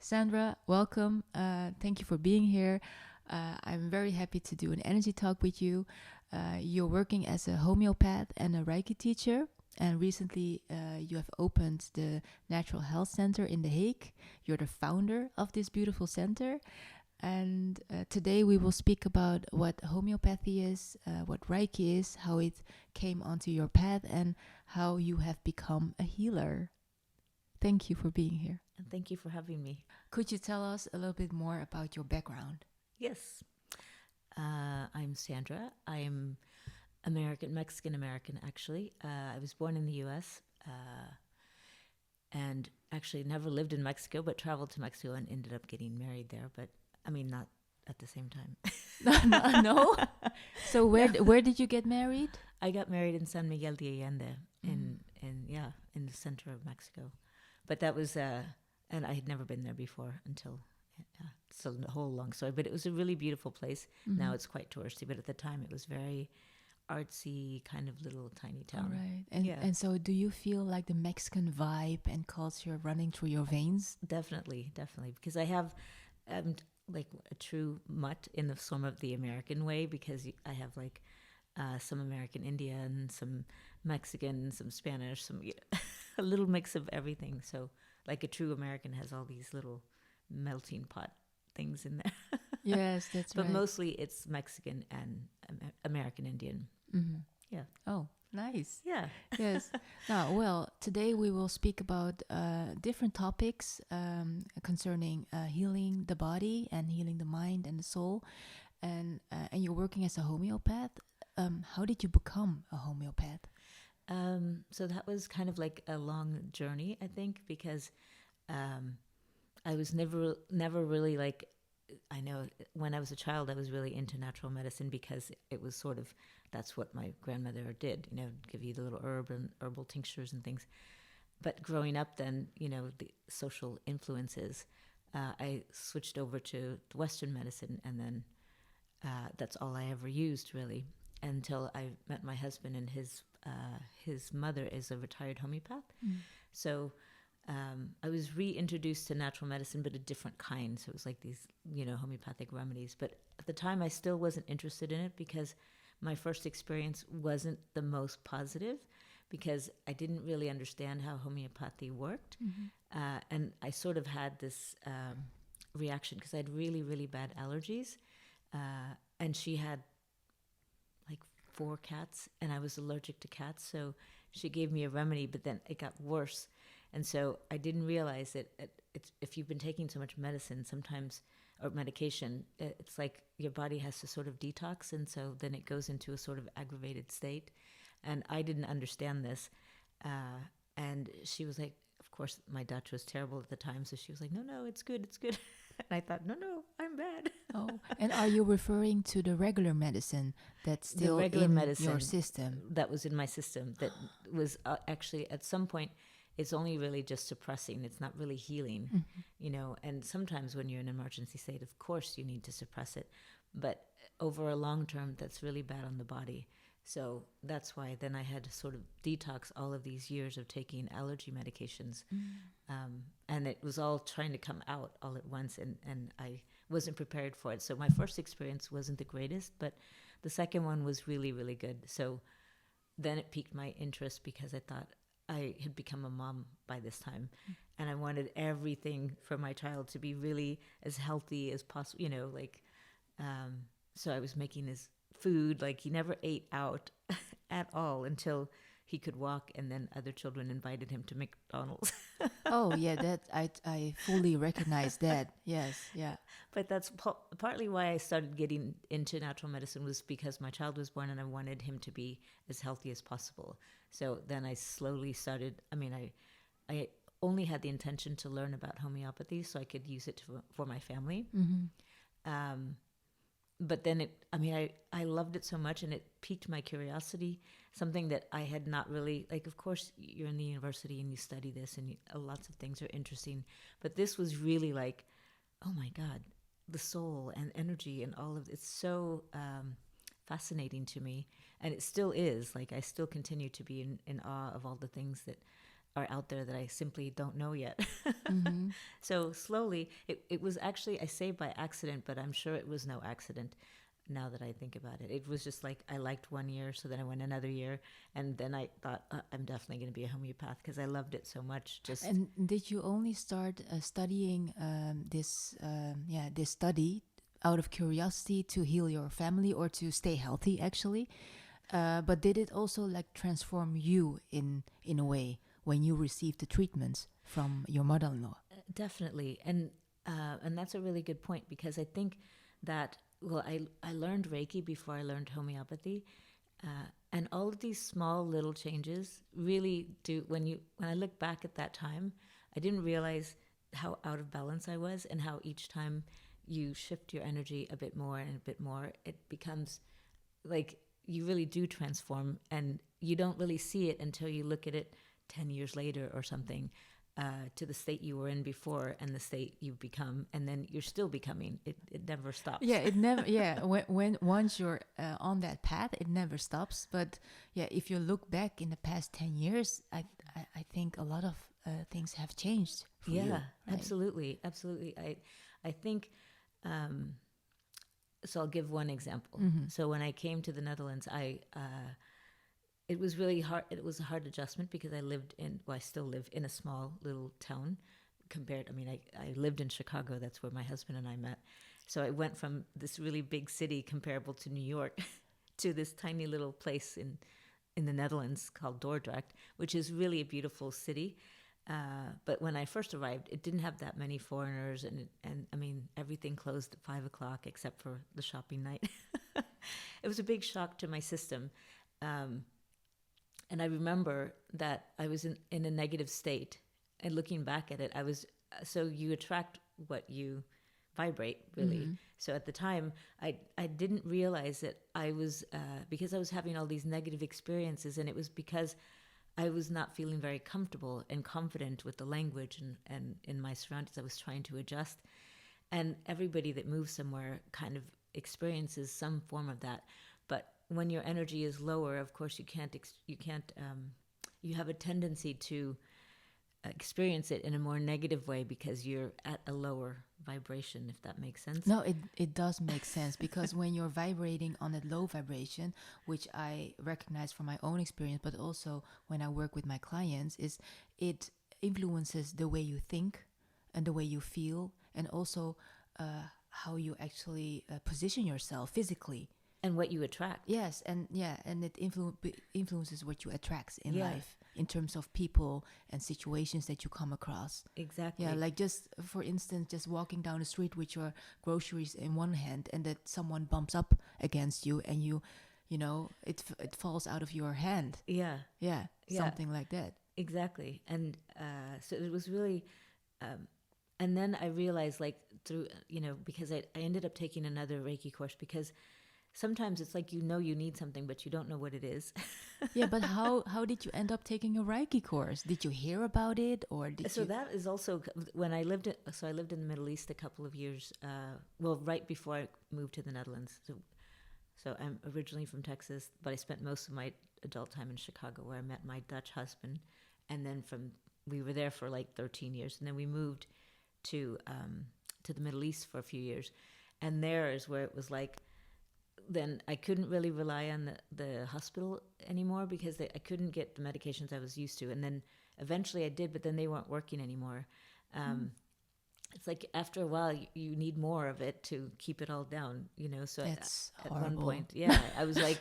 Sandra, welcome. Thank you for being here. I'm very happy to do an energy talk with you. You're working as a homeopath and a reiki teacher, and recently you have opened the Natural Health Center in The Hague. You're the founder of this beautiful center. And today we will speak about what homeopathy is, what reiki is, how it came onto your path, and how you have become a healer. Thank you for being here. And thank you for having me. Could you tell us a little bit more about your background? Yes. I'm Sandra. I'm Mexican American, actually. I was born in the U.S. And actually never lived in Mexico, but traveled to Mexico and ended up getting married there. But I mean, not at the same time. No? So where did you get married? I got married in San Miguel de Allende in the center of Mexico. But that was, and I had never been there before until, it's a whole long story. But it was a really beautiful place. Now it's quite touristy, but at the time it was very artsy, kind of little tiny town. All right. And so do you feel like the Mexican vibe and culture running through your veins? Definitely. Because I'm like a true mutt in the form of the American way, because I have like some American Indian, some Mexican, some Spanish, a little mix of everything. So like a true American has all these little melting pot things in there. Yes, that's but right. But mostly it's Mexican and American Indian. Mm-hmm. Yeah. Oh, nice. Yeah. Yes. Now, well, today we will speak about different topics concerning healing the body and healing the mind and the soul. And you're working as a homeopath. How did you become a homeopath? So that was kind of like a long journey, I think, because I was never really like, I know when I was a child, I was really into natural medicine because it was sort of, that's what my grandmother did, give you the little herb and herbal tinctures and things. But growing up then, the social influences, I switched over to Western medicine, and then that's all I ever used really until I met my husband, and his mother is a retired homeopath. So I was reintroduced to natural medicine, but a different kind. So it was like these, homeopathic remedies. But at the time, I still wasn't interested in it because my first experience wasn't the most positive, because I didn't really understand how homeopathy worked. And I sort of had this reaction because I had really, really bad allergies. And she had like 4 cats, and I was allergic to cats. So she gave me a remedy, but then it got worse. And so I didn't realize that if you've been taking so much medicine sometimes, or medication, it's like your body has to sort of detox. And so then it goes into a sort of aggravated state. And I didn't understand this. And she was like, of course, my Dutch was terrible at the time. So she was like, no, it's good. And I thought, no, I'm bad. Oh, and are you referring to the regular medicine that's still in your system? That was in my system. That was actually at some point, it's only really just suppressing. It's not really healing, and sometimes when you're in an emergency state, of course you need to suppress it. But over a long term, that's really bad on the body. So that's why then I had to sort of detox all of these years of taking allergy medications. And it was all trying to come out all at once, and I wasn't prepared for it. So my first experience wasn't the greatest, but the second one was really, really good. So then it piqued my interest because I thought I had become a mom by this time, and I wanted everything for my child to be really as healthy as possible, so I was making his food, like he never ate out at all until he could walk, and then other children invited him to McDonald's. Oh, yeah, that I fully recognize that. Yes, yeah. But that's partly why I started getting into natural medicine, was because my child was born and I wanted him to be as healthy as possible. So then I slowly started, I only had the intention to learn about homeopathy so I could use it for my family. But then I loved it so much, and it piqued my curiosity, something that I had not really, like, of course, you're in the university and you study this, and lots of things are interesting. But this was really like, oh my God, the soul and energy and all of it's so fascinating to me. And it still is. Like, I still continue to be in awe of all the things that are out there that I simply don't know yet. Mm-hmm. So slowly, it was actually, I say by accident, but I'm sure it was no accident now that I think about it. It was just like I liked 1 year, so then I went another year, and then I thought I'm definitely going to be a homeopath because I loved it so much. Just And did you only start studying this study out of curiosity to heal your family or to stay healthy, actually? But did it also like transform you in a way when you received the treatments from your mother-in-law? definitely, and that's a really good point because I think that I learned Reiki before I learned homeopathy. And all of these small little changes really do. When I look back at that time, I didn't realize how out of balance I was, and how each time you shift your energy a bit more and a bit more, it becomes like you really do transform, and you don't really see it until you look at it 10 years later or something, to the state you were in before and the state you've become, and then you're still becoming. It never stops. Yeah, it never. Yeah, when once you're on that path, it never stops. But yeah, if you look back in the past 10 years, I think a lot of things have changed for you. Yeah, Right? absolutely. I think. So I'll give one example. Mm-hmm. So when I came to the Netherlands, it was really hard. It was a hard adjustment because I still live in a small little town. I lived in Chicago. That's where my husband and I met. So I went from this really big city comparable to New York to this tiny little place in the Netherlands called Dordrecht, which is really a beautiful city. But when I first arrived, it didn't have that many foreigners, and I mean, everything closed at 5 o'clock except for the shopping night. It was a big shock to my system. And I remember that I was in a negative state, and looking back at it, so you attract what you vibrate, really. Mm-hmm. So at the time, I didn't realize that I was, because I was having all these negative experiences, and it was because I was not feeling very comfortable and confident with the language and in my surroundings. I was trying to adjust. And everybody that moves somewhere kind of experiences some form of that. But when your energy is lower, of course, you have a tendency to experience it in a more negative way because you're at a lower vibration, if that makes sense. No, it does make sense because when you're vibrating on a low vibration, which I recognize from my own experience, but also when I work with my clients, is it influences the way you think and the way you feel, and also how you actually position yourself physically. And what you attract. Yes, and it influences what you attract in life in terms of people and situations that you come across. Exactly. Yeah, like just for instance, just walking down the street with your groceries in one hand, and that someone bumps up against you, and you know, it falls out of your hand. Yeah. Yeah, something like that. Exactly. And so it was really, and then I realized, like, through, because I ended up taking another Reiki course, because sometimes it's like, you need something, but you don't know what it is. Yeah, but how did you end up taking a Reiki course? Did you hear about it, or did so you? That is also when I lived in the Middle East a couple of years, right before I moved to the Netherlands. So I'm originally from Texas, but I spent most of my adult time in Chicago, where I met my Dutch husband. And then we were there for like 13 years. And then we moved to the Middle East for a few years. And there is where it was like, then I couldn't really rely on the hospital anymore, because I couldn't get the medications I was used to. And then eventually I did, but then they weren't working anymore. It's like after a while, you need more of it to keep it all down, So That's at horrible. one point, I was like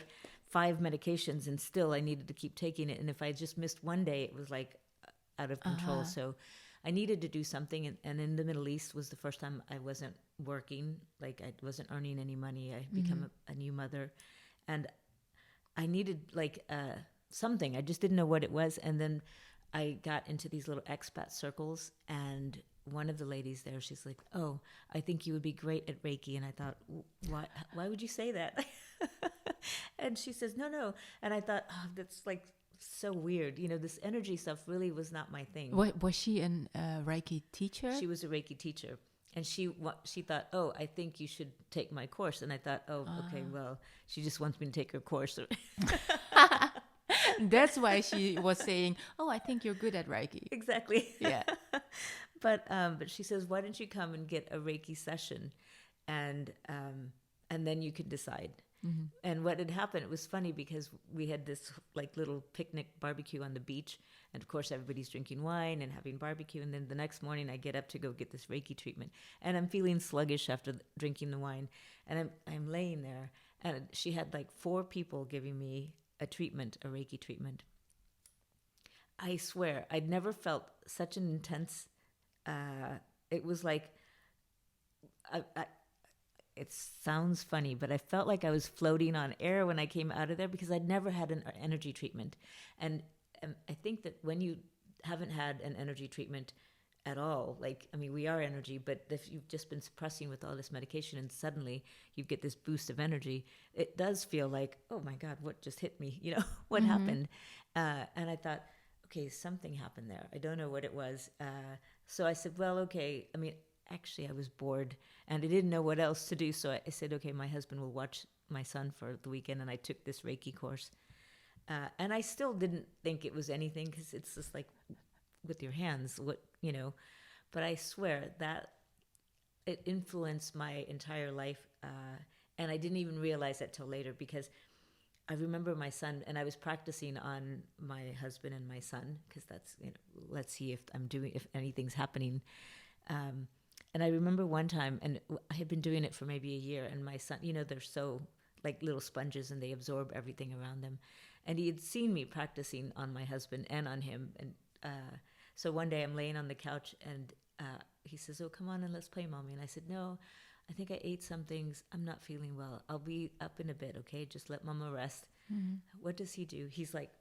5 medications, and still I needed to keep taking it. And if I just missed one day, it was like out of control. So I needed to do something. And in the Middle East was the first time I wasn't working. Like, I wasn't earning any money. I had become a new mother. And I needed like something. I just didn't know what it was. And then I got into these little expat circles, and one of the ladies there, she's like, "Oh, I think you would be great at Reiki." And I thought, why would you say that? And she says, no. And I thought, oh, that's like so weird. This energy stuff really was not my thing. Was she a Reiki teacher? She was a Reiki teacher. And she thought, "Oh, I think you should take my course." And I thought, "Oh, okay, well, she just wants me to take her course." That's why she was saying, "Oh, I think you're good at Reiki." Exactly. Yeah. But she says, why don't you come and get a Reiki session, and then you can decide. Mm-hmm. And what had happened, it was funny because we had this like little picnic barbecue on the beach, and of course everybody's drinking wine and having barbecue, and then the next morning I get up to go get this Reiki treatment, and I'm feeling sluggish after drinking the wine, and I'm laying there, and she had like 4 people giving me a Reiki treatment. I swear I'd never felt such an intense. It was like I it sounds funny, but I felt like I was floating on air when I came out of there, because I'd never had an energy treatment. And I think that when you haven't had an energy treatment at all, like, I mean, we are energy, but if you've just been suppressing with all this medication and suddenly you get this boost of energy, it does feel like, oh my God, what just hit me? You know, what happened? And I thought, okay, something happened there. I don't know what it was. So I said, well, okay, I mean, actually I was bored and I didn't know what else to do, so I said, okay, my husband will watch my son for the weekend, and I took this Reiki course, and I still didn't think it was anything, because it's just like with your hands, what, you know, but I swear that it influenced my entire life, and I didn't even realize that till later, because I remember my son, and I was practicing on my husband and my son, because that's, you know, let's see if anything's happening. And I remember one time, and I had been doing it for maybe a year, and my son, you know, they're so like little sponges and they absorb everything around them. And he had seen me practicing on my husband and on him. And so one day I'm laying on the couch, and he says, oh, come on and let's play, Mommy. And I said, no, I think I ate some things. I'm not feeling well. I'll be up in a bit, okay? Just let Mama rest. Mm-hmm. What does he do? He's like,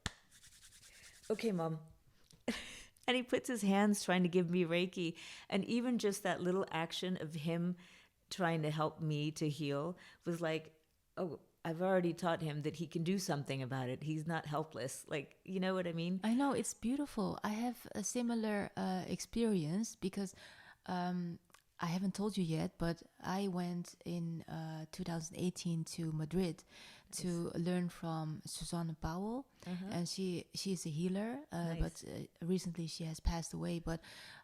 okay, Mom. And he puts his hands trying to give me Reiki. And even just that little action of him trying to help me to heal was like, oh, I've already taught him that he can do something about it. He's not helpless. Like, you know what I mean? I know, it's beautiful. I have a similar experience, because I haven't told you yet, but I went in 2018 to Madrid to learn from Susanne Powell, and she's a healer, but recently she has passed away. But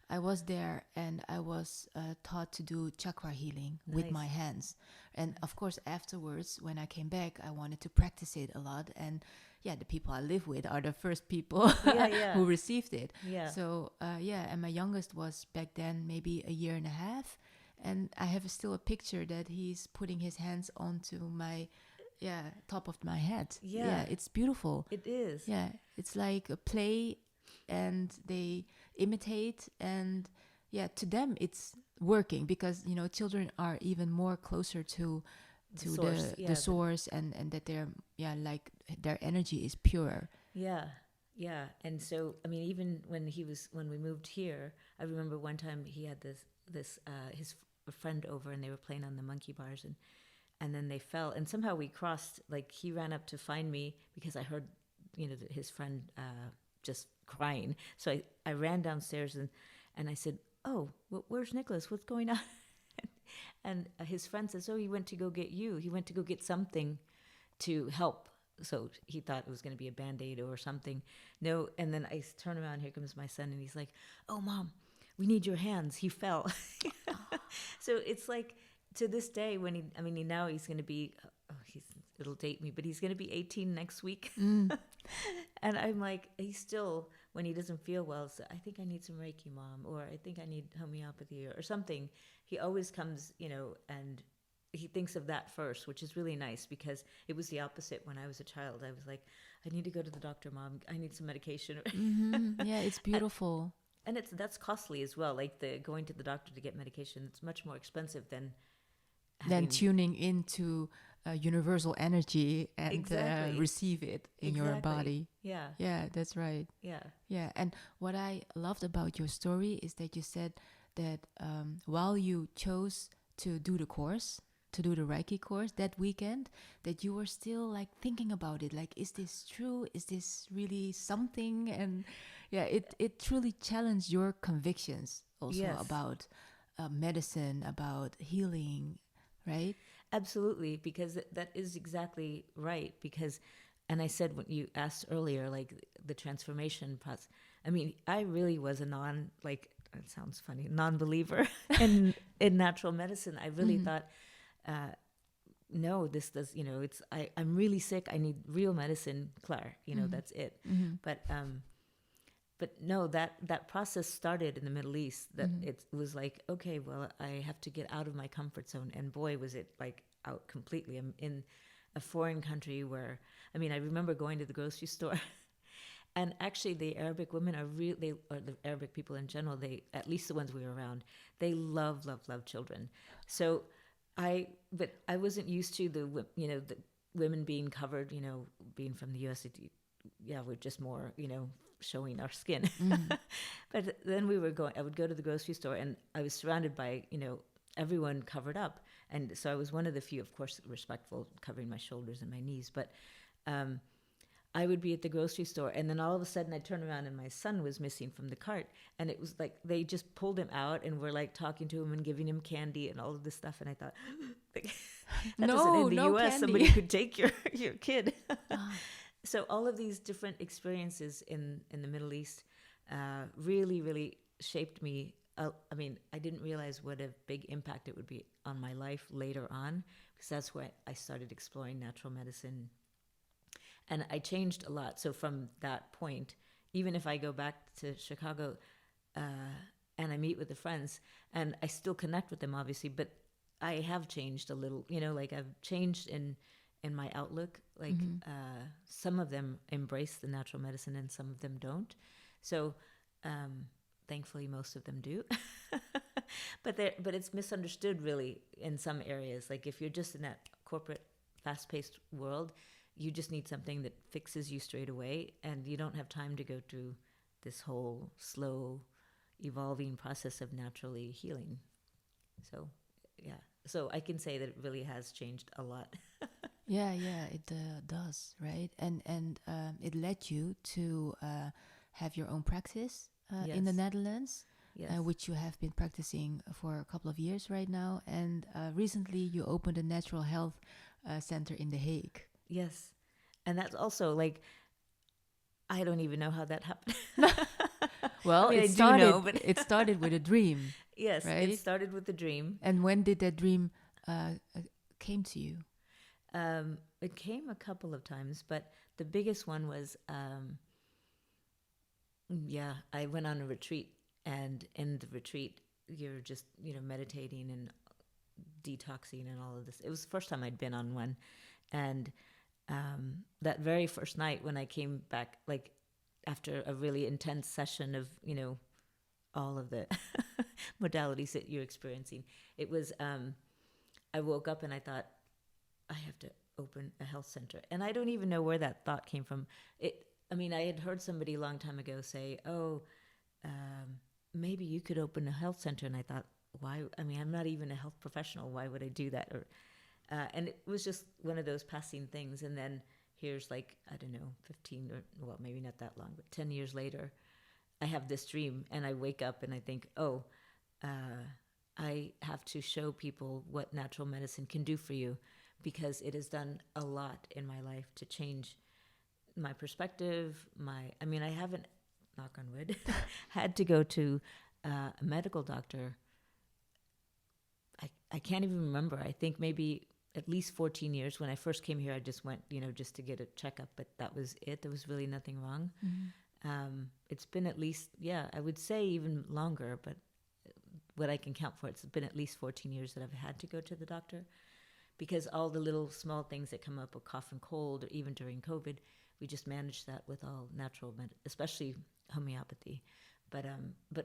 I was there, and I was taught to do chakra healing with my hands. And of course, afterwards, when I came back, I wanted to practice it a lot. And yeah, the people I live with are the first people who received it. Yeah. So and my youngest was back then maybe a year and a half. And I have still a picture that he's putting his hands onto my top of my head. Yeah, it's beautiful. It is. Yeah, it's like a play, and they imitate, and to them it's working, because, you know, children are even more closer to the source, and that they're like their energy is pure. Yeah. And so, I mean, even when we moved here, I remember one time he had his friend over, and they were playing on the monkey bars, and then they fell, and somehow we crossed, like he ran up to find me, because I heard, you know, his friend just crying. So I ran downstairs, and I said, oh, where's Nicholas? What's going on? And his friend says, oh, he went to go get you. He went to go get something to help. So he thought it was going to be a Band-Aid or something. No, and then I turn around, here comes my son, and he's like, oh, Mom, we need your hands. He fell. So it's like, to this day, now he's going to be, it'll date me, but he's going to be 18 next week. And I'm like, he's still, when he doesn't feel well, so I think I need some Reiki, Mom, or I think I need homeopathy or something. He always comes, you know, and he thinks of that first, which is really nice, because it was the opposite when I was a child. I was like, I need to go to the doctor, Mom. I need some medication. Yeah, it's beautiful. And that's costly as well. Like going to the doctor to get medication, it's much more expensive than tuning into universal energy and receive it in your body. Yeah, that's right. Yeah. And what I loved about your story is that you said that while you chose to do the course, to do the Reiki course that weekend, that you were still like thinking about it, like, is this true? Is this really something? And it truly challenged your convictions also about medicine, about healing, right? Absolutely, because that is exactly right. Because And I said, when you asked earlier, like the transformation process, I mean, I really was a it sounds funny, non-believer in natural medicine. I really thought, no, this does, I'm really sick. I need real medicine. Klar, that's it. But no, that process started in the Middle East. That it was like, okay, well, I have to get out of my comfort zone. And boy, was it like out completely. I'm in a foreign country where, I mean, I remember going to the grocery store. And actually, the Arabic women are really, or the Arabic people in general, they, at least the ones we were around, they love children. So but I wasn't used to the women being covered, being from the US. We're just more, showing our skin. But then I would go to the grocery store and I was surrounded by, everyone covered up. And so I was one of the few, of course, respectful, covering my shoulders and my knees. But I would be at the grocery store, and then all of a sudden I'd turn around and my son was missing from the cart. And it was like they just pulled him out and were like talking to him and giving him candy and all of this stuff. And I thought, that doesn't in the US, candy. Somebody could take your kid. So all of these different experiences in the Middle East really, really shaped me. I mean, I didn't realize what a big impact it would be on my life later on, because that's why I started exploring natural medicine. And I changed a lot. So from that point, even if I go back to Chicago and I meet with the friends, and I still connect with them, obviously, but I have changed a little, like I've changed in my outlook. Like some of them embrace the natural medicine and some of them don't. So thankfully, most of them do. But it's misunderstood really in some areas. Like if you're just in that corporate, fast-paced world, you just need something that fixes you straight away, and you don't have time to go through this whole slow, evolving process of naturally healing. So, yeah. So I can say that it really has changed a lot. Yeah, it does, right? And it led you to have your own practice in the Netherlands, which you have been practicing for a couple of years right now. And recently you opened a natural health center in The Hague. Yes. And that's also like, I don't even know how that happened. Well, I mean, it started with a dream. Yes, right? It started with a dream. And when did that dream came to you? It came a couple of times, but the biggest one was, I went on a retreat. And in the retreat, you're just, meditating and detoxing and all of this. It was the first time I'd been on one. And that very first night when I came back, like after a really intense session of, all of the modalities that you're experiencing, it was, I woke up and I thought, I have to open a health center. And I don't even know where that thought came from. I had heard somebody a long time ago say, maybe you could open a health center. And I thought, why? I mean, I'm not even a health professional. Why would I do that? And it was just one of those passing things. And then here's 15 or, well, maybe not that long, but 10 years later, I have this dream and I wake up and I think, I have to show people what natural medicine can do for you, because it has done a lot in my life to change my perspective. I haven't, knock on wood, had to go to a medical doctor. I can't even remember. I think maybe at least 14 years. When I first came here, I just went, just to get a checkup, but that was it. There was really nothing wrong. Mm-hmm. It's been at least, I would say even longer, but what I can count for, it's been at least 14 years that I've had to go to the doctor, because all the little small things that come up, a cough and cold, or even during COVID, we just managed that with all natural, especially homeopathy, but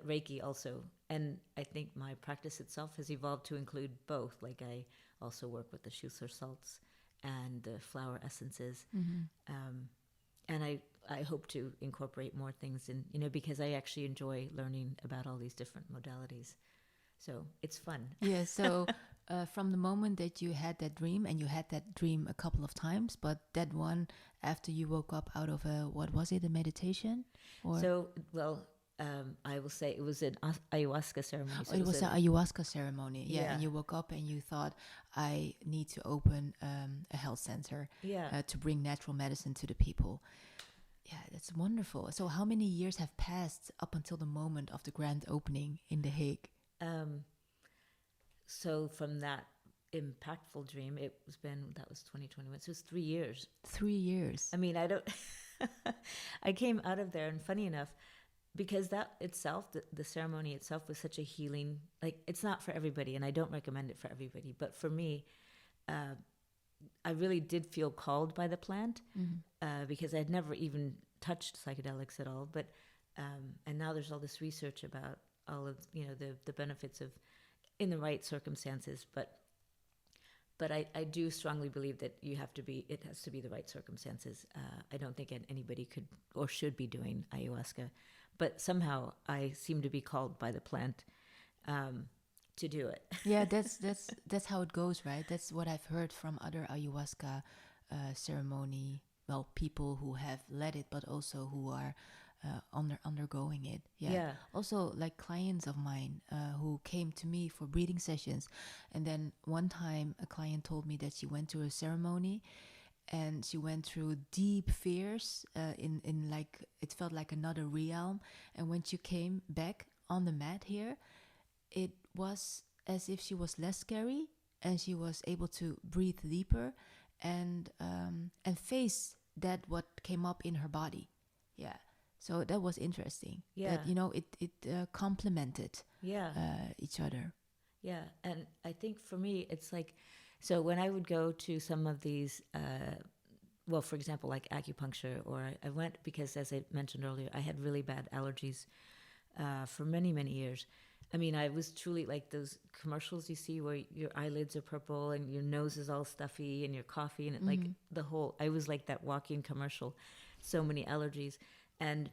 Reiki also. And I think my practice itself has evolved to include both. Like I also work with the Schussler salts and the flower essences. Mm-hmm. And I hope to incorporate more things in, because I actually enjoy learning about all these different modalities. So it's fun. Yeah, so from the moment that you had that dream, and you had that dream a couple of times, but that one after you woke up out of a meditation? Or? So, well, I will say it was an ayahuasca ceremony. So it was an ayahuasca ceremony. Yeah. Yeah. And you woke up and you thought, I need to open a health center Yeah. to bring natural medicine to the people. Yeah, that's wonderful. So how many years have passed up until the moment of the grand opening in The Hague? So from that impactful dream, that was 2021. So it's 3 years. 3 years. I mean, I don't. I came out of there, and funny enough, because that itself, the ceremony itself, was such a healing. Like, it's not for everybody, and I don't recommend it for everybody. But for me, I really did feel called by the plant because I'd never even touched psychedelics at all. But and now there's all this research about all of the benefits of in the right circumstances. But I do strongly believe that it has to be the right circumstances. I don't think anybody could or should be doing ayahuasca, but somehow I seem to be called by the plant to do it. Yeah, that's how it goes, right? That's what I've heard from other ayahuasca ceremony. Well, people who have led it, but also who are undergoing it. Yeah. Also, like clients of mine who came to me for breathing sessions, and then one time a client told me that she went to a ceremony and she went through deep fears in like it felt like another realm, and when she came back on the mat here, it was as if she was less scary and she was able to breathe deeper and face that what came up in her body. Yeah. So that was interesting. Yeah. That, it complemented each other. Yeah. And I think for me, it's like, so when I would go to some of these, well, for example, like acupuncture, or I went because, as I mentioned earlier, I had really bad allergies for many, many years. I mean, I was truly like those commercials you see where your eyelids are purple and your nose is all stuffy and you're coughing and like I was like that walking commercial, so many allergies. And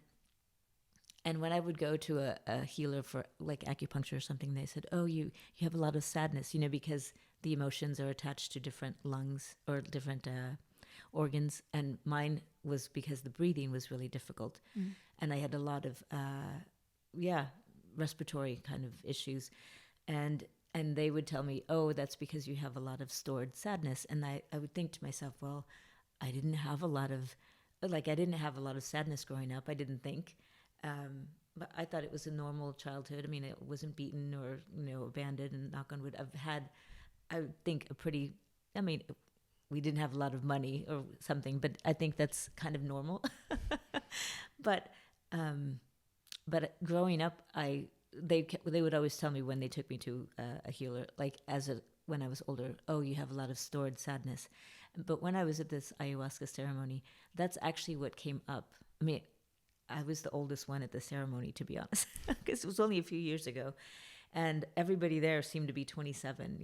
when I would go to a healer for like acupuncture or something, they said, oh, you have a lot of sadness, because the emotions are attached to different lungs or different organs. And mine was because the breathing was really difficult. And I had a lot of, respiratory kind of issues. And they would tell me, oh, that's because you have a lot of stored sadness. And I would think to myself, well, I didn't have a lot of sadness growing up. I didn't think. But I thought it was a normal childhood. I mean, it wasn't beaten or, abandoned, and knock on wood. I've had, I would think, we didn't have a lot of money or something, but I think that's kind of normal. But growing up, they would always tell me when they took me to a healer, like when I was older, oh, you have a lot of stored sadness. But when I was at this ayahuasca ceremony, that's actually what came up. I mean, I was the oldest one at the ceremony, to be honest, because it was only a few years ago. And everybody there seemed to be 27,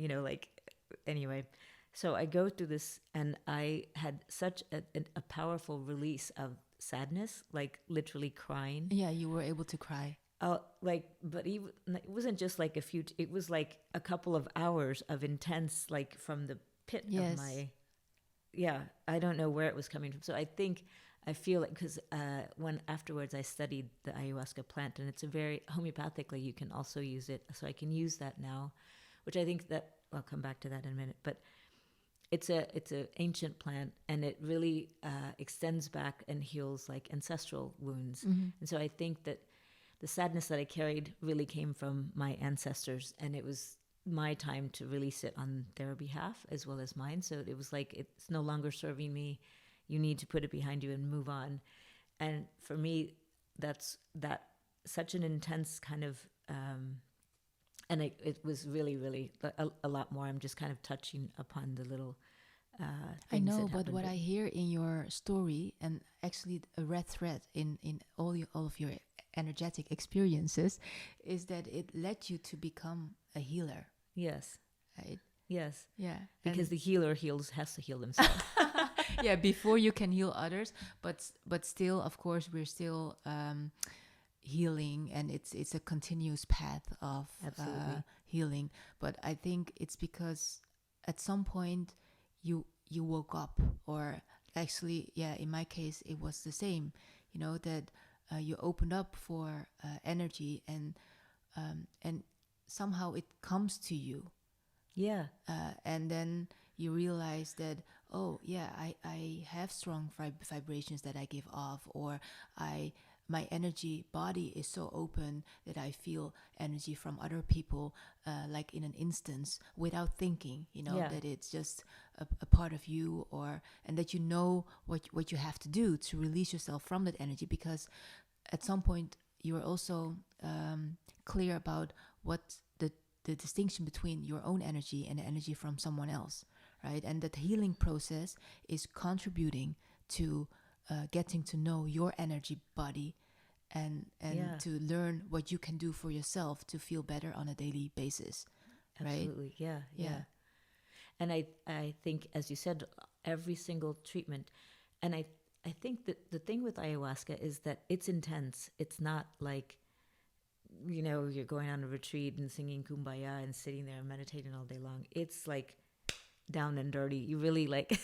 anyway. So I go through this, and I had such a powerful release of sadness, like literally crying. Yeah, you were able to cry. But it wasn't just like it was like a couple of hours of intense, like from the pit of my, I don't know where it was coming from. So I feel like, because when afterwards I studied the ayahuasca plant, and it's a very homeopathically, you can also use it. So I can use that now, which I think that I'll come back to that in a minute. But it's a ancient plant, and it really extends back and heals like ancestral wounds. And so I think that the sadness that I carried really came from my ancestors, and it was my time to release it on their behalf as well as mine. So it was like, it's no longer serving me. You need to put it behind you and move on. And for me, that's such an intense kind of, and it was really, really a lot more. I'm just kind of touching upon the little I know, but what I hear in your story, and actually a red thread in all of your energetic experiences, is that it led you to become a healer. Yes. Right? Yes. Yeah. Because the healer has to heal themselves. Yeah, before you can heal others, but still, of course, we're still healing, and it's a continuous path of healing. But I think it's because at some point you woke up, or actually, in my case, it was the same. That you opened up for energy, and somehow it comes to you. Yeah. And then you realize that, oh yeah, I have strong vibrations that I give off, or my energy body is so open that I feel energy from other people, like in an instance, without thinking, Yeah. that it's just a part of you, and that you know what you have to do to release yourself from that energy, because at some point you're also clear about what the distinction between your own energy and the energy from someone else, right? And that healing process is contributing to getting to know your energy body, and Yeah. to learn what you can do for yourself to feel better on a daily basis, right? Absolutely. Yeah. Yeah. Yeah. And I think, as you said, every single treatment, and I think that the thing with ayahuasca is that it's intense. It's not like, you're going on a retreat and singing kumbaya and sitting there and meditating all day long. It's like down and dirty. You really like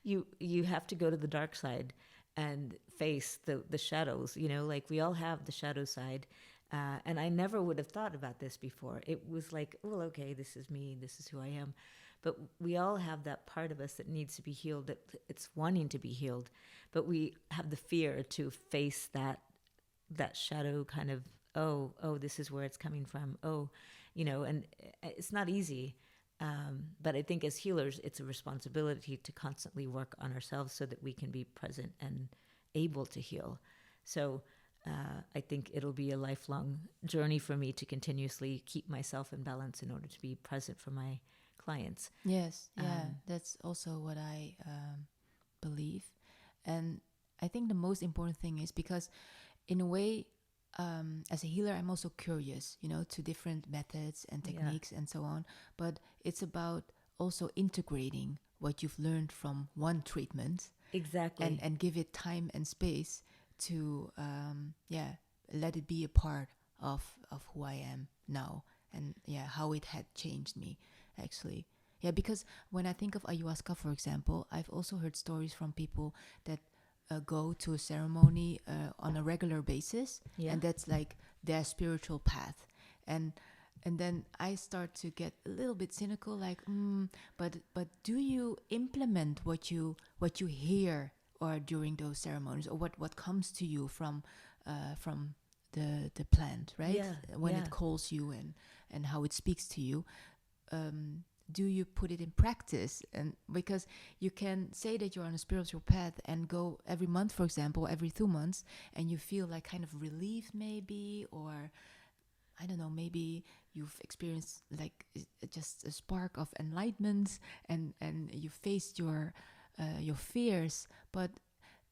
you have to go to the dark side and face the shadows. Like we all have the shadow side. And I never would have thought about this before. It was like, well, okay, this is me, this is who I am. But we all have that part of us that needs to be healed, that it's wanting to be healed. But we have the fear to face that shadow kind of, oh, this is where it's coming from. Oh, and it's not easy. But I think as healers, it's a responsibility to constantly work on ourselves so that we can be present and able to heal. So I think it'll be a lifelong journey for me to continuously keep myself in balance in order to be present for my clients. Yes, yeah, that's also what I believe. And I think the most important thing is because, in a way, as a healer, I'm also curious, to different methods and techniques and so on. But it's about also integrating what you've learned from one treatment. Exactly. And give it time and space to, let it be a part of who I am now, and how it had changed me, actually. Yeah, because when I think of ayahuasca, for example, I've also heard stories from people that go to a ceremony on a regular basis, and that's like their spiritual path. And then I start to get a little bit cynical, like, but do you implement what you hear, or during those ceremonies, or what comes to you from the plant, right? When it calls you, and how it speaks to you. Do you put it in practice? And because you can say that you're on a spiritual path and go every month, for example, every 2 months, and you feel like kind of relieved, maybe, or I don't know, maybe you've experienced like just a spark of enlightenment, and you faced your fears. But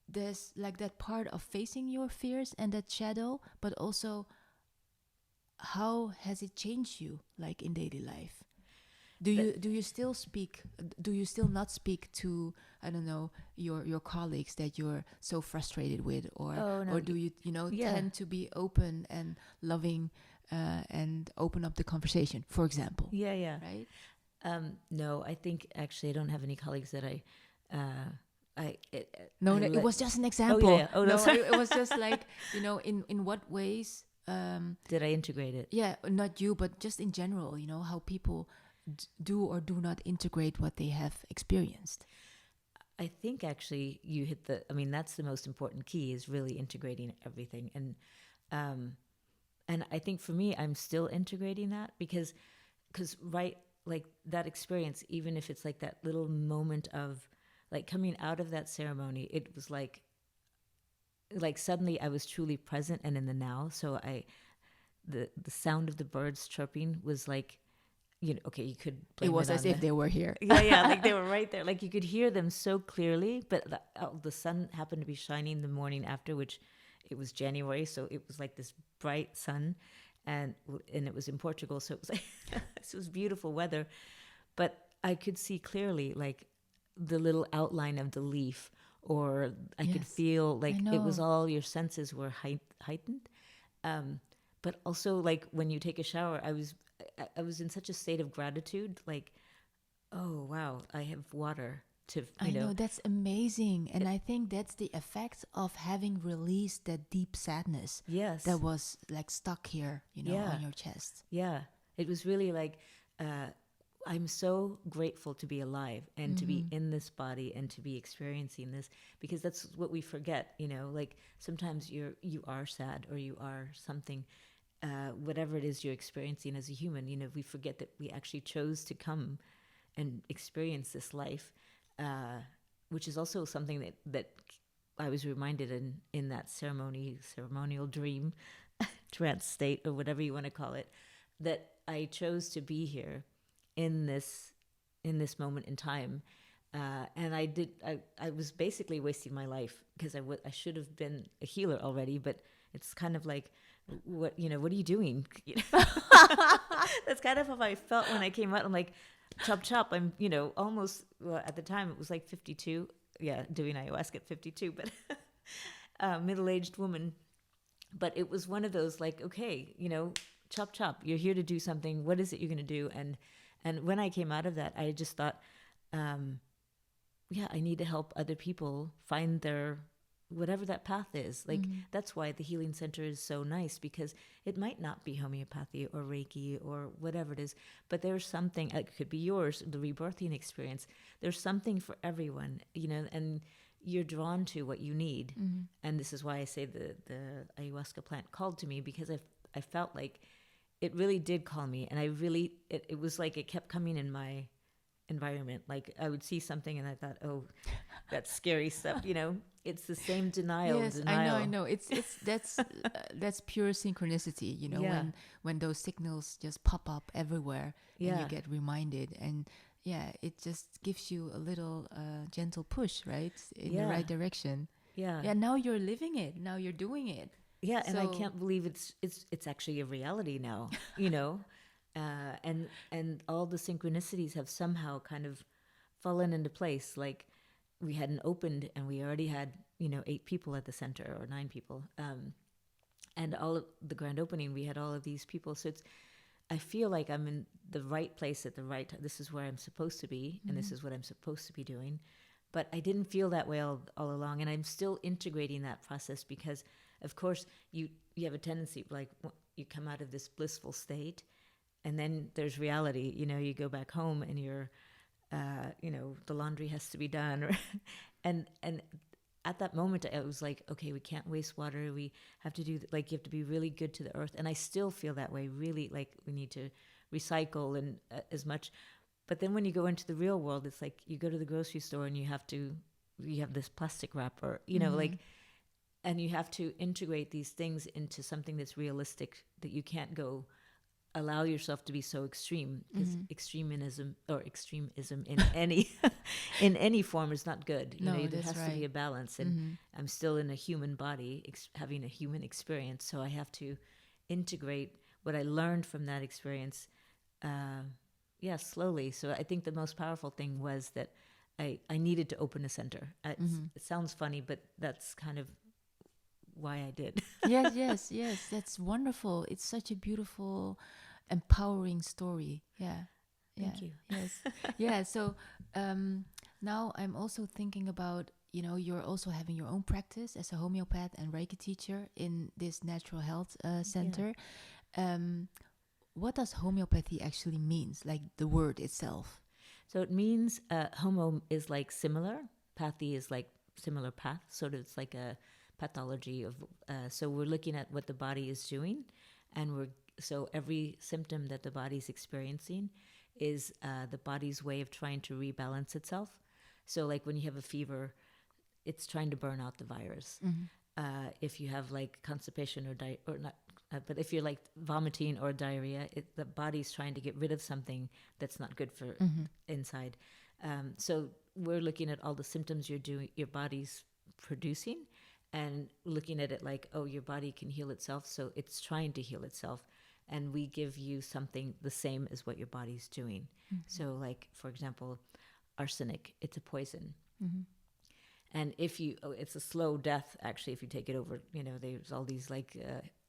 there's like that part of facing your fears and that shadow, but also how has it changed you, like in daily life? Do you still speak? Do you still not speak to, I don't know, your colleagues that you're so frustrated with, or or do you tend to be open and loving, and open up the conversation, for example? Yeah. Right? No, I think actually I don't have any colleagues that It was just an example. Oh yeah. Oh no, sorry. It was just like, in what ways Did I integrate it? Yeah, not you, but just in general, how people do or do not integrate what they have experienced. I think actually you hit that's the most important key, is really integrating everything. And I think for me, I'm still integrating that because right, like that experience, even if it's like that little moment of like coming out of that ceremony, it was like suddenly I was truly present and in the now. So the sound of the birds chirping was like, okay, you could blame it was as if they were here. Yeah, like they were right there. Like you could hear them so clearly, but the sun happened to be shining the morning after, which it was January, so it was like this bright sun, and it was in Portugal, so it was like it was beautiful weather. But I could see clearly like the little outline of the leaf, or I could feel like it was all your senses were heightened. But also like when you take a shower, I was in such a state of gratitude, like, oh wow, I have water to, I know, that's amazing. And I think that's the effect of having released that deep sadness yes, that was like stuck here, yeah, on your chest. yeah. It was really like, I'm so grateful to be alive and to be in this body and to be experiencing this, because that's what we forget, like sometimes you are sad or you are something, whatever it is you're experiencing as a human, we forget that we actually chose to come and experience this life, which is also something that I was reminded in that ceremonial dream, trance state, or whatever you want to call it, that I chose to be here in this moment in time, and I was basically wasting my life, because I should have been a healer already, but it's kind of like, what are you doing? That's kind of how I felt when I came out. I'm like, chop chop. I'm almost, well, at the time it was like 52. Yeah, doing ayahuasca at 52, but middle-aged woman. But it was one of those like, okay, chop chop. You're here to do something. What is it you're going to do? And when I came out of that, I just thought, yeah, I need to help other people find their whatever that path is. Like, that's why the healing center is so nice, because it might not be homeopathy or reiki or whatever it is, but there's something, it could be yours, the rebirthing experience. There's something for everyone, and you're drawn to what you need. And this is why I say the ayahuasca plant called to me, because I felt like it really did call me. And it was like it kept coming in my environment. Like I would see something and I thought, oh, that's scary stuff. It's the same denial. Yes, I know. It's that's pure synchronicity. Yeah. When those signals just pop up everywhere, and Yeah. you get reminded, and yeah, it just gives you a little gentle push, right, in the Yeah. right direction. Yeah. Yeah. Now you're living it. Now you're doing it. Yeah, and I So can't believe it's actually a reality now, and all the synchronicities have somehow kind of fallen into place. Like we hadn't opened, and we already had 8 people at the center, or 9 people, and all of the grand opening, we had all of these people. So I feel like I'm in the right place at the right time. This is where I'm supposed to be, and this is what I'm supposed to be doing. But I didn't feel that way all along, and I'm still integrating that process, because of course you have a tendency, like you come out of this blissful state, and then there's reality. You go back home, and you're the laundry has to be done, or and at that moment I was like, okay, we can't waste water, we have to do you have to be really good to the earth. And I still feel that way, really, like we need to recycle and as much. But then when you go into the real world, it's like you go to the grocery store and you have this plastic wrapper, like, and you have to integrate these things into something that's realistic, that you can't go allow yourself to be so extreme, because extremism in any in any form is not good. No, There has to be right. a balance, and I'm still in a human body, having a human experience, so I have to integrate what I learned from that experience, slowly. So I think the most powerful thing was that I needed to open a center. It sounds funny, but that's kind of why I did. Yes. That's wonderful. It's such a beautiful, empowering story. Yeah. Thank you. Yes. Yeah. So now I'm also thinking about, you're also having your own practice as a homeopath and Reiki teacher in this natural health center. What does homeopathy actually means? Like the word itself. So it means homo is like similar, pathy is like similar path. Sort of, it's like a pathology of. So we're looking at what the body is doing, and so every symptom that the body's experiencing is the body's way of trying to rebalance itself. So like when you have a fever, it's trying to burn out the virus. If you have like constipation or not, but if you're like vomiting or diarrhea, the body's trying to get rid of something that's not good for inside. So we're looking at all the symptoms your body's producing, and looking at it like, oh, your body can heal itself, so it's trying to heal itself, and we give you something the same as what your body's doing. So like, for example, arsenic, it's a poison. And it's a slow death, actually, if you take it over. There's all these like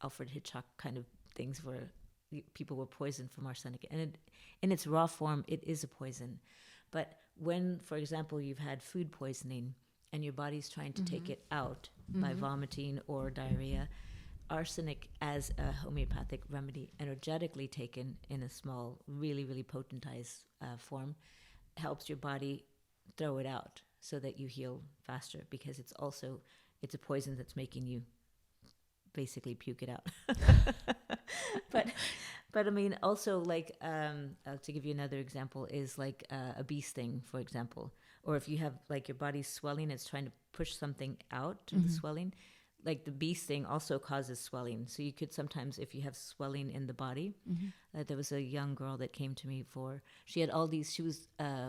Alfred Hitchcock kind of things where people were poisoned from arsenic. And in its raw form, it is a poison. But when, for example, you've had food poisoning and your body's trying to take it out by vomiting or diarrhea, arsenic as a homeopathic remedy, energetically taken in a small, really, really potentized form, helps your body throw it out so that you heal faster, because it's a poison that's making you basically puke it out. but I mean, also, like, to give you another example, is like a bee sting, for example, or if you have like your body's swelling, it's trying to push something out to the swelling. Like the bee sting also causes swelling. So you could sometimes, if you have swelling in the body, there was a young girl that came to me she was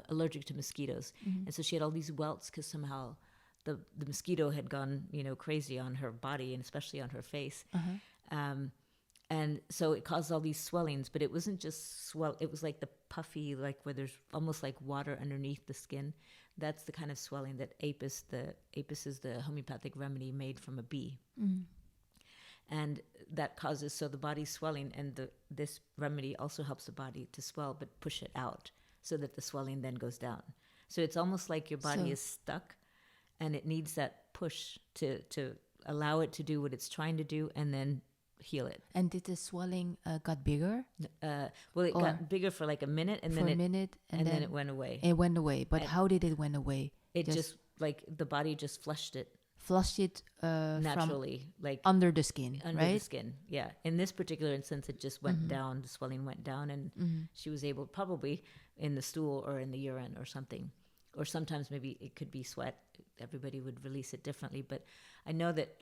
allergic to mosquitoes. And so she had all these welts because somehow the mosquito had gone, crazy on her body, and especially on her face. And so it caused all these swellings, but it wasn't just it was like the puffy, like where there's almost like water underneath the skin. That's the kind of swelling that apis is the homeopathic remedy made from a bee. And that causes, so the body's swelling, and this remedy also helps the body to swell, but push it out so that the swelling then goes down. So it's almost like your body is stuck, and it needs that push to allow it to do what it's trying to do, and then heal it. And did the swelling got bigger? Well, it got bigger for like a minute, and then it went away. It went away. But how did it went away? It just like the body just flushed it naturally, from, like under the skin, under right? the skin. Yeah. In this particular instance, it just went down. The swelling went down, and she was able, probably in the stool or in the urine or something, or sometimes maybe it could be sweat. Everybody would release it differently, but I know that.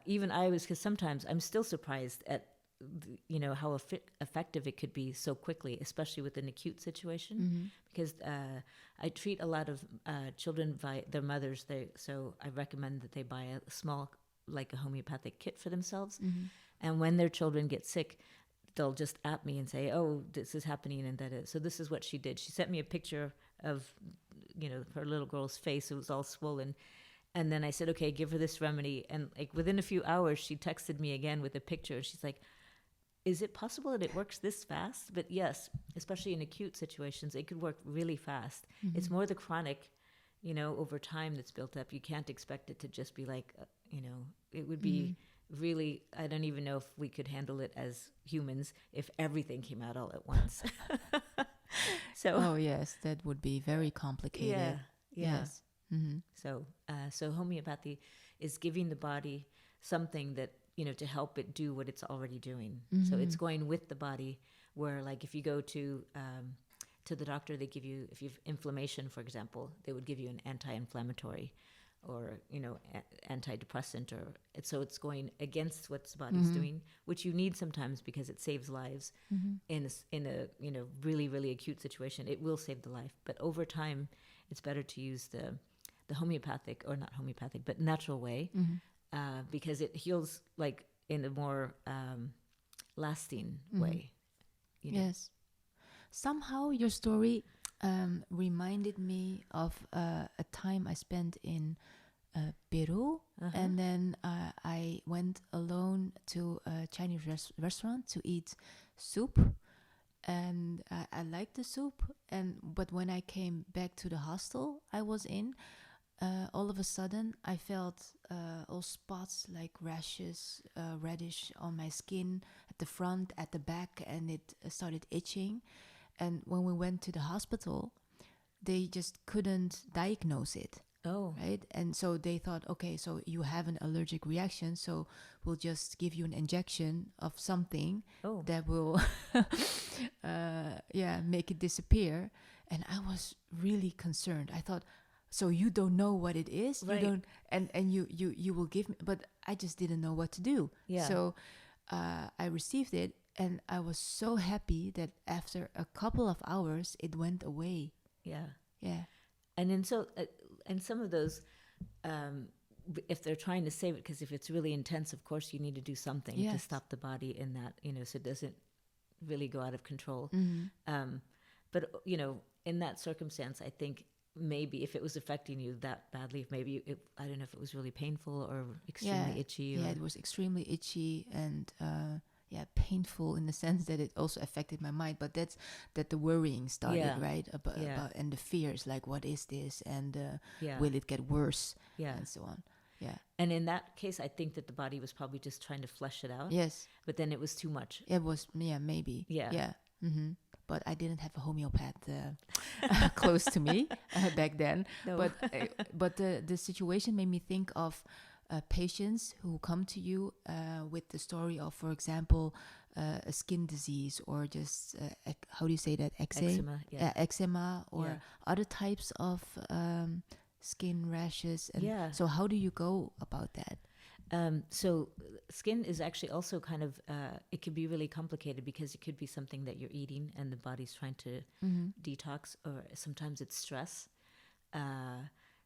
Even I was, because sometimes I'm still surprised at, how effective it could be so quickly, especially with an acute situation. Because I treat a lot of children by their mothers. So I recommend that they buy a small, like a homeopathic kit for themselves. And when their children get sick, they'll just app me and say, "Oh, this is happening," and that is. So this is what she did. She sent me a picture of, her little girl's face. It was all swollen. And then I said, okay, give her this remedy. And like within a few hours, she texted me again with a picture. She's like, is it possible that it works this fast? But yes, especially in acute situations, it could work really fast. It's more the chronic, over time that's built up. You can't expect it to just be like, it would be really, I don't even know if we could handle it as humans if everything came out all at once. Oh, yes, that would be very complicated. Yeah. Yes. So homeopathy is giving the body something that, to help it do what it's already doing. So it's going with the body, where like if you go to the doctor, they give you, if you have inflammation, for example, they would give you an anti-inflammatory or, antidepressant, so it's going against what the body's doing, which you need sometimes because it saves lives. In a really, really acute situation, it will save the life. But over time, it's better to use the homeopathic, or not homeopathic, but natural way, because it heals like in a more lasting way. Yes. Somehow your story reminded me of a time I spent in Peru, and then I went alone to a Chinese restaurant to eat soup. And I liked the soup, but when I came back to the hostel I was in, all of a sudden I felt all spots like rashes, reddish on my skin, at the front, at the back, and it started itching. And when we went to the hospital, they just couldn't diagnose it. Oh. Right? And so they thought, okay, so you have an allergic reaction, so we'll just give you an injection of something that will make it disappear. And I was really concerned. I thought, so you don't know what it is? Right. You don't, and you will give me, but I just didn't know what to do. Yeah. So I received it, and I was so happy that after a couple of hours it went away. Yeah. Yeah. And then and some of those, if they're trying to save it, because if it's really intense, of course you need to do something to stop the body in that, so it doesn't really go out of control. But in that circumstance, I think maybe if it was affecting you that badly, maybe I don't know if it was really painful or extremely itchy. Yeah, it was extremely itchy, and painful in the sense that it also affected my mind. But that's that the worrying started, right? About and the fears, like what is this, and will it get worse, and so on. Yeah. And in that case, I think that the body was probably just trying to flesh it out. Yes. But then it was too much. It was, maybe. Yeah. Yeah. Mm-hmm. But I didn't have a homeopath close to me back then. No. But the situation made me think of patients who come to you with the story of, for example, a skin disease, or just how do you say that? Eczema. Yeah. Eczema, or other types of skin rashes. And so how do you go about that? So skin is actually also kind of, it could be really complicated because it could be something that you're eating and the body's trying to detox, or sometimes it's stress.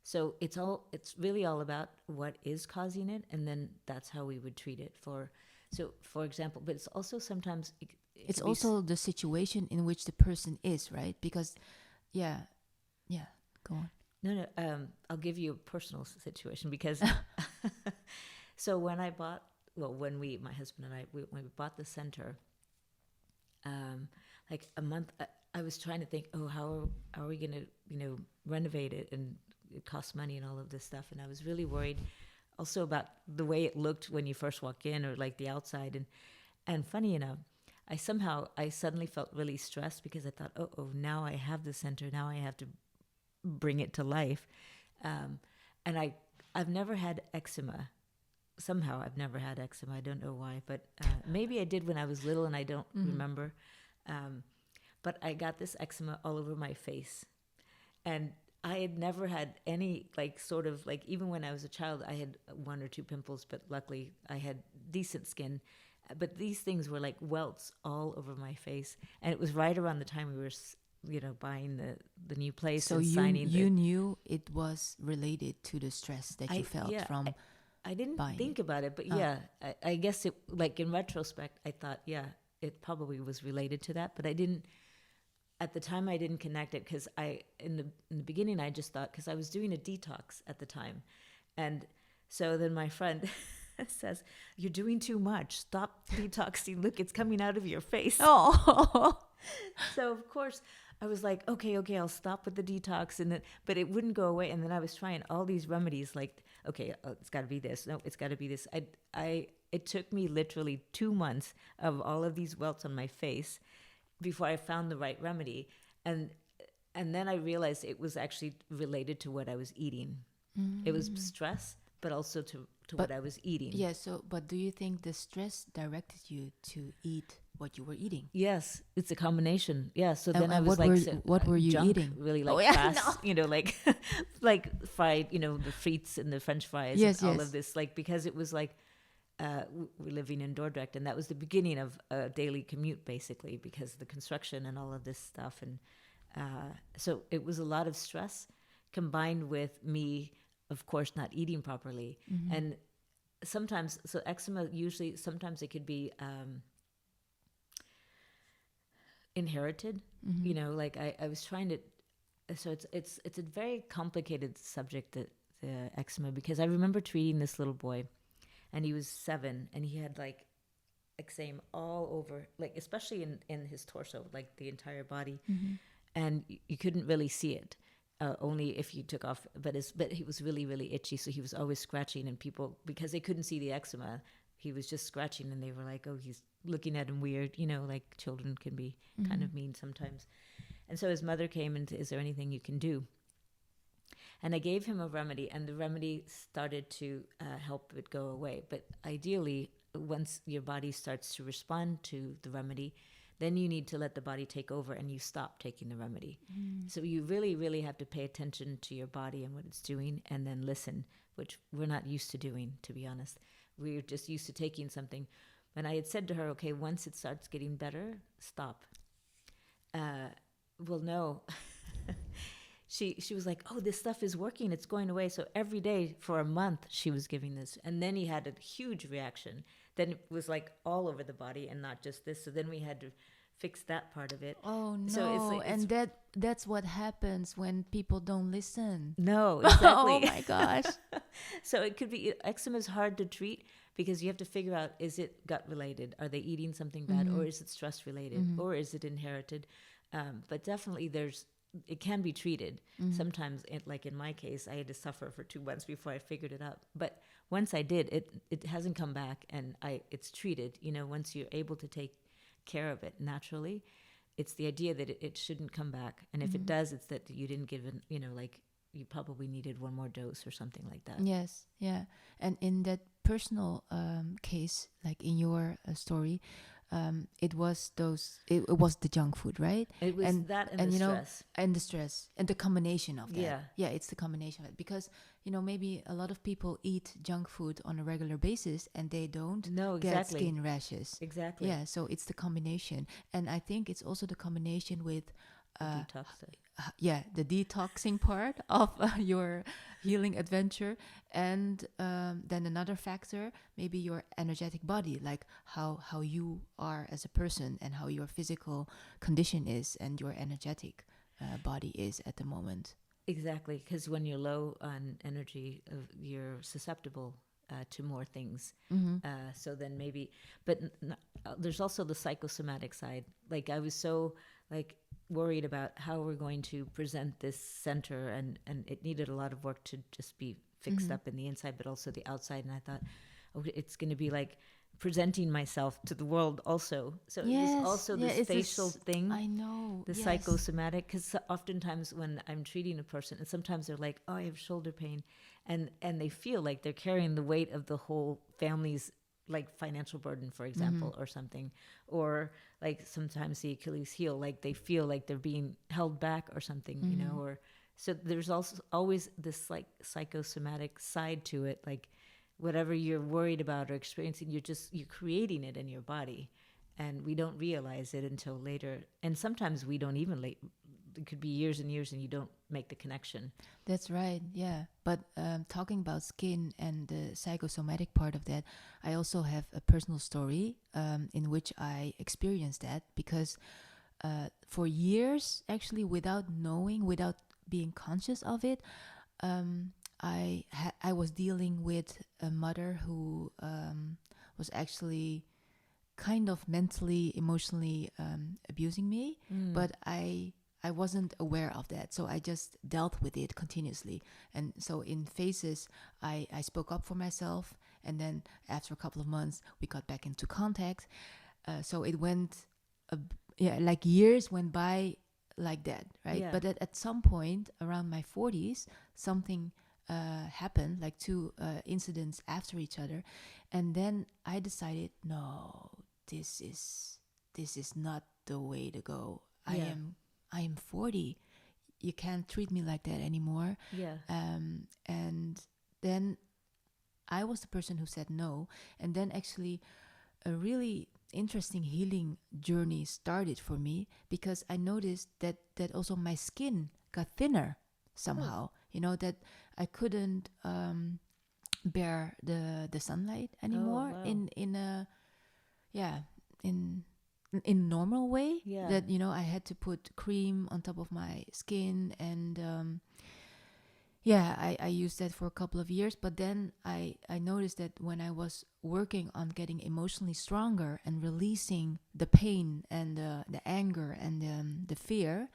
So it's really all about what is causing it, and then that's how we would treat it. For example, but it's also sometimes it's also the situation in which the person is, right? Because go on. No, I'll give you a personal situation because so when my husband and I, when we bought the center, like a month, I was trying to think, how are we going to, renovate it, and it costs money and all of this stuff. And I was really worried also about the way it looked when you first walk in, or like the outside. And funny enough, I suddenly felt really stressed because I thought, now I have the center. Now I have to bring it to life. And I've never had eczema. Somehow I've never had eczema. I don't know why, but maybe I did when I was little and I don't remember. But I got this eczema all over my face. And I had never had any, even when I was a child, I had 1 or 2 pimples, but luckily I had decent skin. But these things were like welts all over my face. And it was right around the time we were buying the new place. So you knew it was related to the stress that you felt from I didn't think about it, but I guess it, like in retrospect, I thought, it probably was related to that, but I didn't, at the time I didn't connect it, because in the beginning I just thought, because I was doing a detox at the time. And so then my friend says, "You're doing too much. Stop detoxing. Look, it's coming out of your face." Oh. So of course I was like, okay, I'll stop with the detox, but it wouldn't go away. And then I was trying all these remedies, like, okay, it's got to be this. No, it's got to be this. It took me literally 2 months of all of these welts on my face before I found the right remedy, and then I realized it was actually related to what I was eating. It was stress, but also to what I was eating. Yeah. So, but do you think the stress directed you to eat what you were eating? Yes, it's a combination. Yeah. So then I was what were you eating? Really fast, like like fried, the frites and the French fries, and all of this, because it was like we're living in Dordrecht, and that was the beginning of a daily commute, basically, because of the construction and all of this stuff, and so it was a lot of stress combined with me, of course, not eating properly, and sometimes eczema sometimes it could be inherited. I was trying to, so it's a very complicated subject, the eczema, because I remember treating this little boy, and he was 7, and he had eczema all over, especially in his torso, the entire body, and you couldn't really see it. Only if you took off, but he was really, really itchy, so he was always scratching, and people, because they couldn't see the eczema, he was just scratching, and they were like, "Oh, he's looking at him weird," children can be kind of mean sometimes. And so his mother came and, "Is there anything you can do?" And I gave him a remedy, and the remedy started to help it go away. But ideally, once your body starts to respond to the remedy, then you need to let the body take over, and you stop taking the remedy. So you really, really have to pay attention to your body and what it's doing, and then listen, which we're not used to doing, to be honest. We're just used to taking something. And I had said to her, okay, once it starts getting better, stop. Well, no. She was like, "Oh, this stuff is working. It's going away." So every day for a month, she was giving this. And then he had a huge reaction. Then it was all over the body and not just this. So then we had to fix that part of it. Oh, no. So and that's what happens when people don't listen. No, exactly. Oh, my gosh. So it could be, eczema is hard to treat because you have to figure out, is it gut related? Are they eating something bad, or is it stress related, or is it inherited? But definitely it can be treated. Sometimes, like in my case, I had to suffer for 2 months before I figured it out. But once I did, it hasn't come back, and it's treated. Once you're able to take care of it naturally, it's the idea that it shouldn't come back. And if it does, it's that you didn't give it, like you probably needed one more dose or something like that. Yes, yeah. And in that personal case, like in your story, it was the junk food, right? It was that and the stress. And the stress and the combination of that. Yeah, it's the combination of it, because maybe a lot of people eat junk food on a regular basis and they don't get skin rashes. Exactly. Yeah, so it's the combination, and I think it's also the combination with the detoxing part of your healing adventure, and then another factor, maybe your energetic body, like how you are as a person and how your physical condition is and your energetic body is at the moment. Exactly, because when you're low on energy, you're susceptible to more things. So then maybe, but there's also the psychosomatic side. Like I was so worried about how we're going to present this center, and it needed a lot of work to just be fixed up in the inside, but also the outside. And I thought, it's going to be like presenting myself to the world also. So Yes, it was also this facial thing. I know. The psychosomatic, because oftentimes when I'm treating a person, and sometimes they're like, oh, I have shoulder pain, and they feel like they're carrying the weight of the whole family's like financial burden, for example, or something, or like sometimes the Achilles heel, like they feel like they're being held back or something, or so there's also always this like psychosomatic side to it, like whatever you're worried about or experiencing, you're creating it in your body, and we don't realize it until later, and sometimes we don't even it could be years and years and you don't make the connection. That's right, yeah. But talking about skin and the psychosomatic part of that, I also have a personal story in which I experienced that, because for years, actually, without knowing, without being conscious of it, I was dealing with a mother who was actually kind of mentally, emotionally abusing me, but I wasn't aware of that, so I just dealt with it continuously. And so in phases, I spoke up for myself, and then after a couple of months, we got back into contact. So it went, like years went by like that, right? Yeah. But at some point around my 40s, something happened, like 2 incidents after each other, and then I decided, no, this is not the way to go. Yeah. I am 40. You can't treat me like that anymore. Yeah. And then I was the person who said no. And then actually a really interesting healing journey started for me, because I noticed that also my skin got thinner somehow. That I couldn't bear the sunlight anymore. Wow. In normal way. Yeah. That I had to put cream on top of my skin, and I used that for a couple of years. But then I noticed that when I was working on getting emotionally stronger and releasing the pain and the anger and the fear,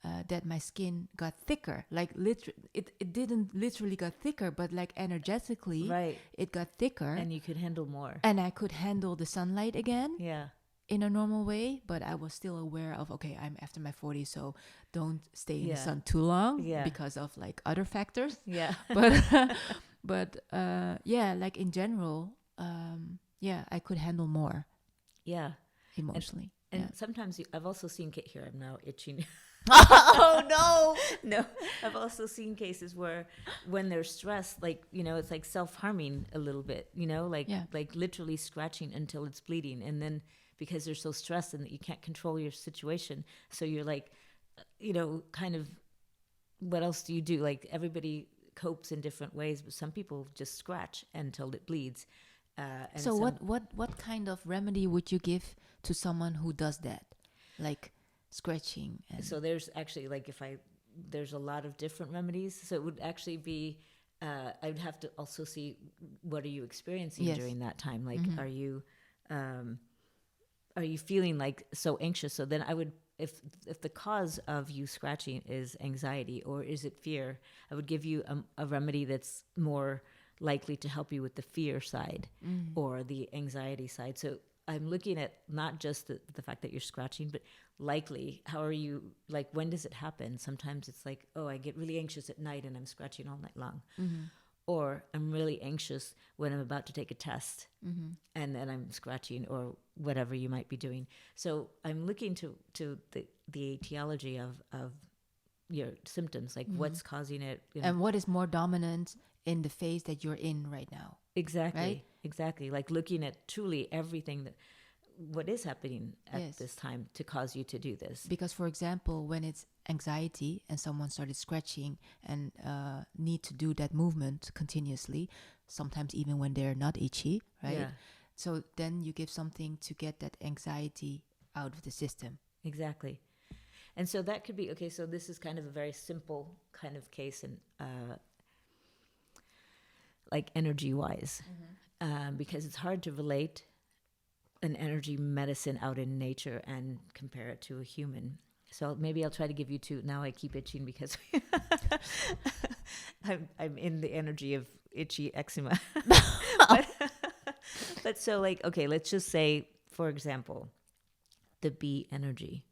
that my skin got thicker. Like it didn't literally got thicker, but like energetically, right, it got thicker, and you could handle more, and I could handle the sunlight again. Yeah. In a normal way, but I was still aware of, okay, I'm after my 40s, so don't stay in the sun too long, because of like other factors. Yeah. But like in general, I could handle more. Yeah. Emotionally. And sometimes I've also seen here, I'm now itching. Oh no. No, I've also seen cases where when they're stressed, like, it's like self-harming a little bit, like literally scratching until it's bleeding, and then because they're so stressed and that you can't control your situation. So you're like, kind of, what else do you do? Like everybody copes in different ways, but some people just scratch until it bleeds. And so what kind of remedy would you give to someone who does that? Like scratching? So there's actually, like, there's a lot of different remedies. So it would actually be I would have to also see what are you experiencing Yes. during that time. Like, are you feeling like so anxious? So then I would, if the cause of you scratching is anxiety or is it fear, I would give you a remedy that's more likely to help you with the fear side or the anxiety side. So I'm looking at not just the fact that you're scratching, but likely, how are you, like, when does it happen? Sometimes it's like, oh, I get really anxious at night and I'm scratching all night long. Or I'm really anxious when I'm about to take a test and then I'm scratching or whatever you might be doing. So I'm looking to the etiology of your symptoms, like what's causing it. And what is more dominant in the phase that you're in right now. Exactly. Right? Exactly. Like looking at truly everything that what is happening at this time to cause you to do this. Because, for example, when it's anxiety and someone started scratching and need to do that movement continuously, sometimes even when they're not itchy, right? Yeah. So then you give something to get that anxiety out of the system. Exactly. And so that could be, okay, so this is kind of a very simple kind of case and like energy-wise, because it's hard to relate an energy medicine out in nature and compare it to a human. So maybe I'll try to give you two. Now I keep itching because I'm in the energy of itchy eczema. but so like, okay, let's just say, for example, the bee energy.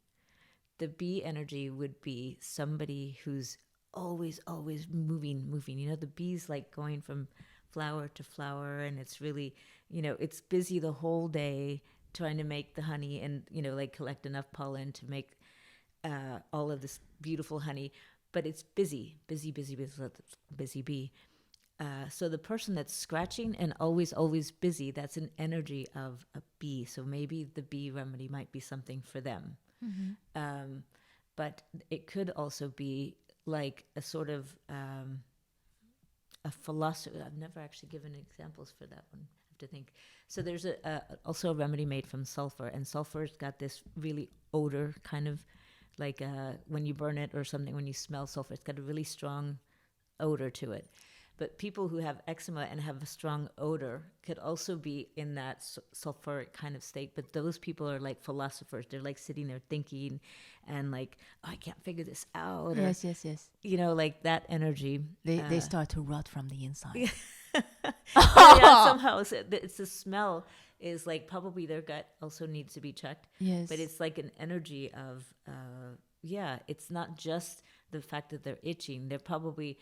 The bee energy would be somebody who's always moving. You know, the bee's like going from flower to flower, and it's really, you know, it's busy the whole day trying to make the honey and, you know, like collect enough pollen to make all of this beautiful honey. But it's busy bee. So the person that's scratching and always busy, that's an energy of a bee. So maybe the bee remedy might be something for them. But it could also be like a sort of a philosophy. I've never actually given examples for that one. I have to think. So there's also a remedy made from sulfur, and sulfur's got this really odor, kind of like when you burn it or something, when you smell sulfur, it's got a really strong odor to it. But people who have eczema and have a strong odor could also be in that sulfuric kind of state. But those people are like philosophers. They're like sitting there thinking and like, oh, I can't figure this out. Yes. You know, like that energy. They start to rot from the inside. Yeah, somehow it's the smell is like probably their gut also needs to be checked. Yes. But it's like an energy of, it's not just the fact that they're itching. They're probably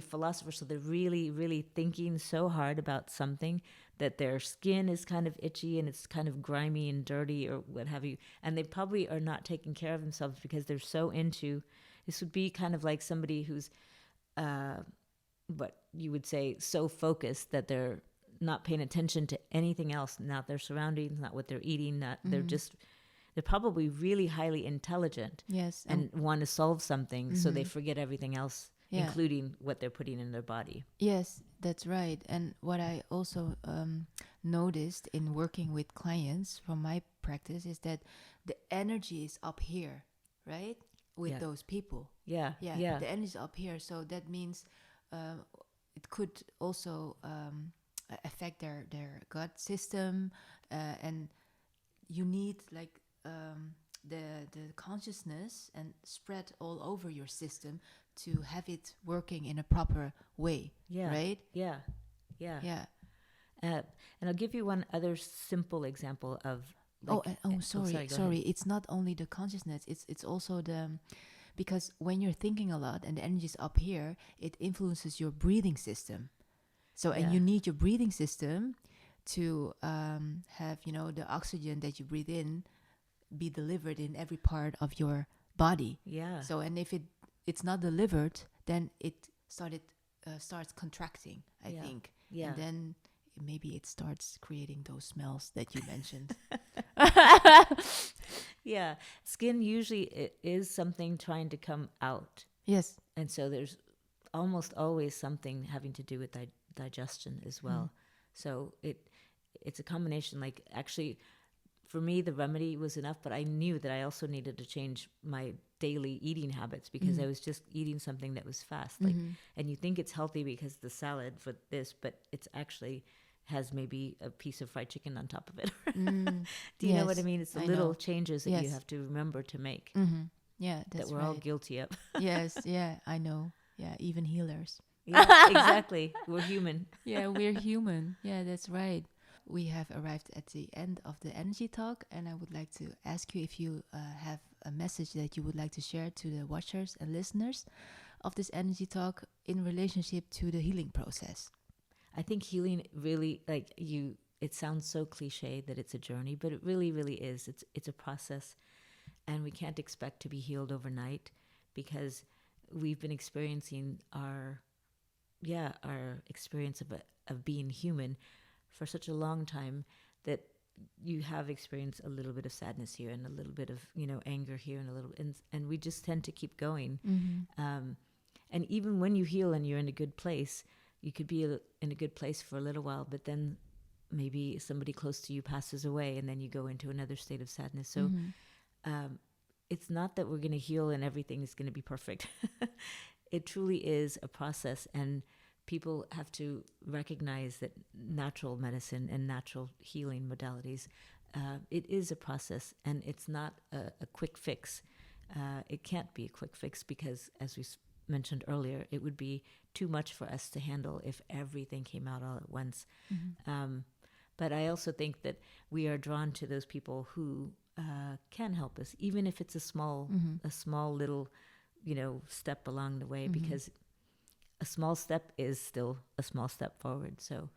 philosophers, so they're really thinking so hard about something that their skin is kind of itchy and it's kind of grimy and dirty or what have you, and they probably are not taking care of themselves because they're so into this. Would be kind of like somebody who's what you would say so focused that they're not paying attention to anything else, not their surroundings, not what they're eating, not they're probably really highly intelligent. Yes. And want to solve something, so they forget everything else. Yeah. Including what they're putting in their body. Yes, that's right. And what I also noticed in working with clients from my practice is that the energy is up here, right? With those people. Yeah. The energy is up here. So that means it could also affect their gut system. And you need like the consciousness and spread all over your system to have it working in a proper way, right? Yeah. And I'll give you one other simple example of. Like, sorry. It's not only the consciousness; it's also because when you're thinking a lot and the energy is up here, it influences your breathing system. So and you need your breathing system to have the oxygen that you breathe in be delivered in every part of your body. Yeah. So and if it's not delivered, then it starts contracting, I think. Yeah. And then maybe it starts creating those smells that you mentioned. Yeah. Skin usually is something trying to come out. Yes. And so there's almost always something having to do with digestion as well. So it's a combination, like actually for me, the remedy was enough, but I knew that I also needed to change my daily eating habits because I was just eating something that was fast. Like, and you think it's healthy because the salad for this, but it's actually has maybe a piece of fried chicken on top of it. Do you know what I mean? It's the little changes that you have to remember to make. Yeah, that's that we're all guilty of. Yes, yeah, I know. Yeah, even healers. Yeah, exactly. We're human. Yeah, we're human. Yeah, that's right. We have arrived at the end of the energy talk, and I would like to ask you if you have a message that you would like to share to the watchers and listeners of this energy talk in relationship to the healing process. I think healing really, like you, it sounds so cliche that it's a journey, but it really, really is. It's a process, and we can't expect to be healed overnight because we've been experiencing our experience of being human for such a long time that you have experienced a little bit of sadness here and a little bit of, anger here and a little, and we just tend to keep going. And even when you heal and you're in a good place, you could be in a good place for a little while, but then maybe somebody close to you passes away and then you go into another state of sadness. So it's not that we're going to heal and everything is going to be perfect. It truly is a process, and people have to recognize that natural medicine and natural healing modalities, it is a process, and it's not a quick fix. It can't be a quick fix because, as we mentioned earlier, it would be too much for us to handle if everything came out all at once. But I also think that we are drawn to those people who can help us, even if it's a small little, step along the way, because a small step is still a small step forward. So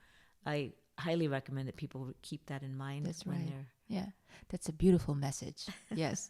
I highly recommend that people keep that in mind. That's right. Yeah, that's a beautiful message. Yes.